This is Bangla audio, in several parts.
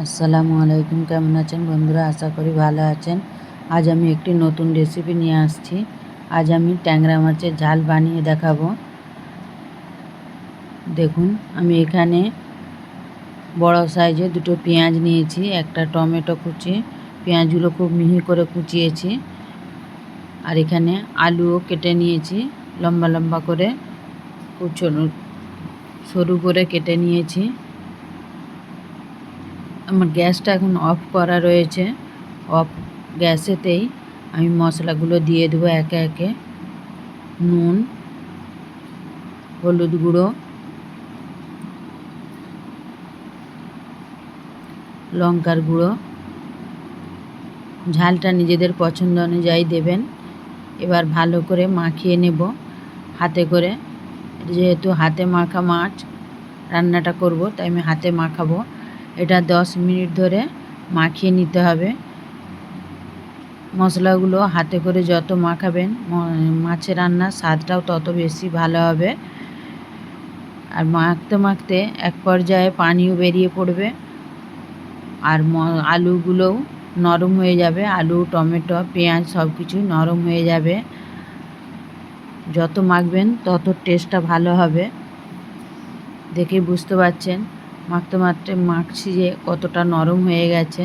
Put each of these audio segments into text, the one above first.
আসসালামু আলাইকুম। কেমন আছেন বন্ধুরা? আশা করি ভালো আছেন। আজ আমি একটি নতুন রেসিপি নিয়ে আসছি। আজ আমি ট্যাংরা মাছের ঝাল বানিয়ে দেখাবো। দেখুন, আমি এখানে বড় সাইজে দুটো পেঁয়াজ নিয়েছি, একটা টমেটো কুচি, পেঁয়াজগুলো খুব মিহি করে কুচিয়েছি। আর এখানে আলুও কেটে নিয়েছি, লম্বা লম্বা করে সরু করে কেটে নিয়েছি। আমার গ্যাসটা এখন অফ করা রয়েছে। অফ গ্যাসেতেই আমি মশলাগুলো দিয়ে দেবো একে একে। নুন, হলুদ গুঁড়ো, লঙ্কার গুঁড়ো, ঝালটা নিজেদের পছন্দ অনুযায়ী দেবেন। এবার ভালো করে মাখিয়ে নেব হাতে করে। যেহেতু হাতে মাখা মাছ রান্নাটা করব, তাই আমি হাতে মাখাবো। এটা 10 মিনিট ধরে মাখিয়ে নিতে হবে। মশলাগুলো হাতে করে যত মাখাবেন মাছের রান্নার স্বাদটাও তত বেশি ভালো হবে। আর মাখতে মাখতে এক পর্যায়ে পানিও বেরিয়ে পড়বে, আর আলুগুলোও নরম হয়ে যাবে। আলু, টমেটো, পেঁয়াজ সব কিছুই নরম হয়ে যাবে। যত মাখবেন তত টেস্টটা ভালো হবে। দেখে বুঝতে পারছেন মাখতে মাখতে মাখছি যে কতটা নরম হয়ে গেছে।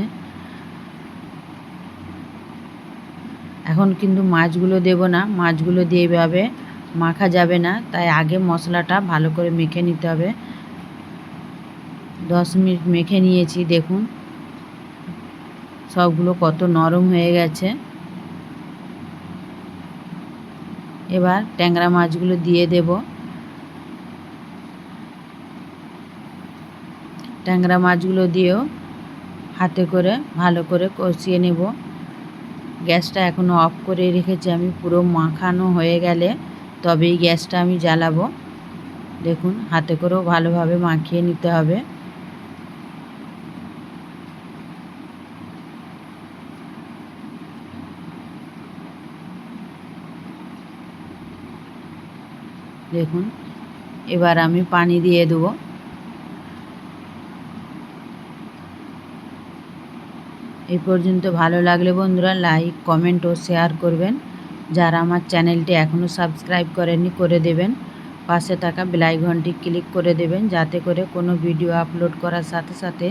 এখন কিন্তু মাছগুলো দেব না, মাছগুলো দিয়ে এভাবে মাখা যাবে না, তাই আগে মশলাটা ভালো করে মেখে নিতে হবে। 10 মিনিট মেখে নিয়েছি। দেখুন সবগুলো কত নরম হয়ে গেছে। এবার ট্যাংরা মাছগুলো দিয়ে দেব। ট্যাংরা মাছগুলো দিয়েও হাতে করে ভালো করে কষিয়ে নেব। গ্যাসটা এখনও অফ করে রেখেছি আমি। পুরো মাখানো হয়ে গেলে তবেই গ্যাসটা আমি জ্বালাবো। দেখুন হাতে করেও ভালোভাবে মাখিয়ে নিতে হবে। দেখুন এবার আমি পানি দিয়ে দেবো। এই পর্যন্ত ভালো লাগলে বন্ধুরা লাইক, কমেন্ট ও শেয়ার করবেন। যারা আমার চ্যানেলটি এখনও সাবস্ক্রাইব করেননি করে দেবেন। পাশে থাকা বেল আইকনটি ক্লিক করে দেবেন, যাতে করে কোনো ভিডিও আপলোড করার সাথে সাথে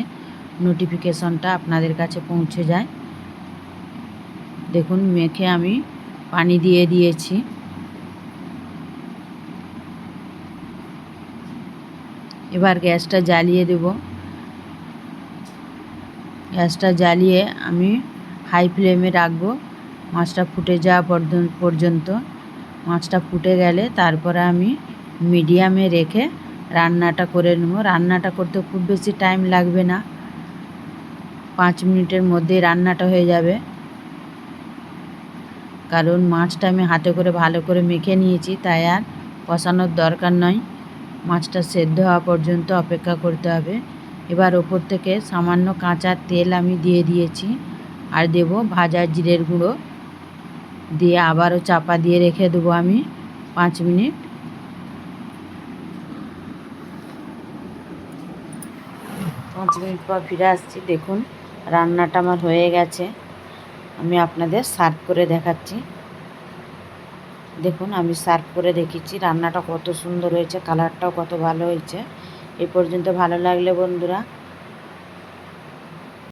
নোটিফিকেশনটা আপনাদের কাছে পৌঁছে যায়। দেখুন মেখে আমি পানি দিয়ে দিয়েছি। এবার গ্যাসটা জ্বালিয়ে দেব। গ্যাসটা জ্বালিয়ে আমি হাই ফ্লেমে রাখবো মাছটা ফুটে যাওয়া পর্যন্ত। মাছটা ফুটে গেলে তারপরে আমি মিডিয়ামে রেখে রান্নাটা করে নেব। রান্নাটা করতে খুব বেশি টাইম লাগবে না, 5 মিনিটের মধ্যেই রান্নাটা হয়ে যাবে। কারণ মাছটা আমি হাতে করে ভালো করে মেখে নিয়েছি, তাই আর কষানোর দরকার নয়। মাছটা সেদ্ধ হওয়া পর্যন্ত অপেক্ষা করতে হবে। এবার ওপর থেকে সামান্য কাঁচা তেল আমি দিয়ে দিয়েছি, আর দেব ভাজা জিরের গুঁড়ো। দিয়ে আবারও চাপা দিয়ে রেখে দেবো আমি 5 মিনিট। 5 মিনিট পর ফিরে আসছি। দেখুন রান্নাটা আমার হয়ে গেছে। আমি আপনাদের সার্ভ করে দেখাচ্ছি। দেখুন আমি সার্ভ করে দেখিয়েছি। রান্নাটা কত সুন্দর হয়েছে, কালারটাও কত ভালো হয়েছে। এই পর্যন্ত ভালো লাগলে বন্ধুরা